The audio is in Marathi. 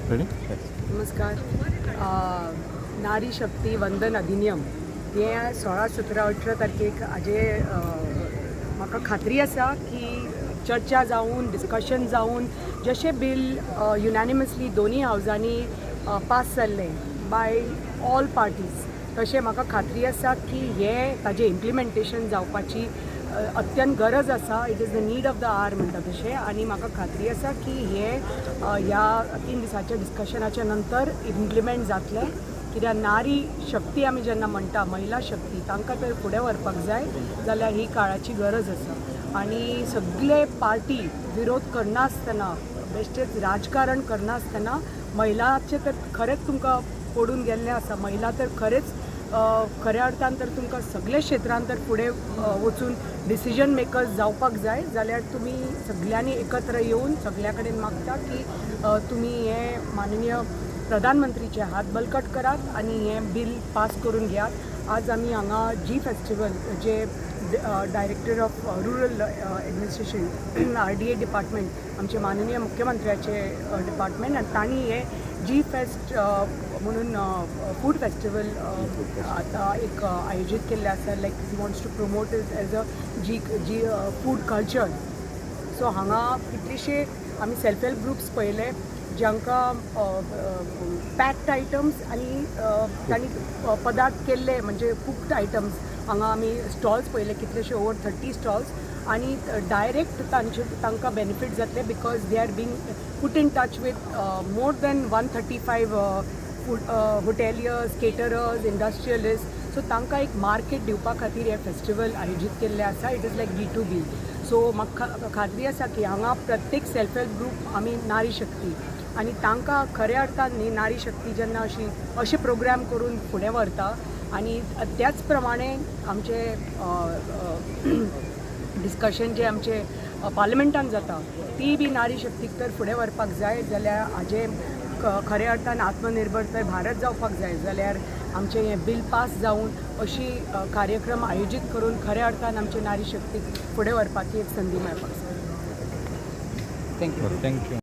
नमस्कार. नारी शक्ती वंदन अधिनियम हे 16-17-18 तारखेक हाजे म्हाका खात्री आसा की चर्चा जावन डिस्कशन जावन जशें बिल युनॅनिमसली दोन्ही हावजांनी पास जाल्ले बाय ऑल पार्टीज तशें म्हाका खात्री आसा की हे ताजें इम्प्लिमेंटेशन जावपाची अत्यंत गरज आसा. It is the need of the hour म्हणटा तशें. आनी म्हाका खात्री आसा की हे ह्या 3 दिसाच्या डिस्कशनाच्या नंतर इम्प्लिमेंट जातले. कित्याक नारी शक्ती आमी जेन्ना म्हणटा महिला शक्ती तांकां तर फुडें व्हरपाक जाय जाल्यार ही काळाची गरज आसा. आनी सगळे पार्टी विरोध करनासतना बेश्टेच राजकारण करनासतना महिलाचे तर खरेंच तुमकां पडून गेल्लें आसा. महिला तर खरेंच खऱ्या अर्थान तर तुमकां सगळे क्षेत्रांत तर फुडें वचून डिसिजन मेकर्स जावपाक जाय जाल्यार तुमी सगळ्यांनी एकत्र येवन सगळ्या कडेन मागता की तुमी हे माननीय प्रधानमंत्रीचे हात बलकट करात आनी हे बिल पास करून घेयात. आज आमी हांगा जी फेस्टिवल जे director of rural administration RDA department आमचे माननीय मुख्यमंत्र्याचे डिपार्टमेंट आनी तांणी हे जी फेस्ट म्हणून फूड फेस्टिवल आता एक आयोजीत केल्ले आसा. Like he wants to promote it as a G food culture. So हांगा कितलेशे आमी सेल्फ हेल्प ग्रुप्स पळयले जांकां पॅक्ड आयटम्स आनी तांणी पदार्थ केल्ले म्हणजे कुक्ड आयटम्स हांगा आमी स्टॉल्स पळयले कितलेशे ओवर 30 स्टॉल्स आनी डायरेक्ट तांकां बेनिफीट जातले because they are being put in touch with more than 135 hoteliers caterers industrialist. So तांकां एक मार्केट दिवपा खातीर हे फेस्टिवल आयोजीत केल्ले आसा. It is like D2B. So म्हाका खात्री आसा की हांगा प्रत्येक सेल्फ हेल्प ग्रूप आमी नारी शक्ती आनी तांकां खऱ्या अर्थान न्ही नारी शक्ती जेन्ना अशे प्रोग्राम करून फुडें व्हरता आनी त्याच प्रमाणे आमचे डिस्कशन जे आमचे पार्लमेंटान जाता ती बी नारी शक्तीक तर फुडें व्हरपाक जाय जाल्यार हाजे खऱ्या अर्थान आत्मनिर्भर भारत जावपाक जाय जाल्यार आमचें हें बिल पास जावन अशी कार्यक्रम आयोजीत करून खऱ्या अर्थान आमचे नारी शक्तीक फुडें व्हरपाची एक संदी मेळपाक जाय. थँक्यू.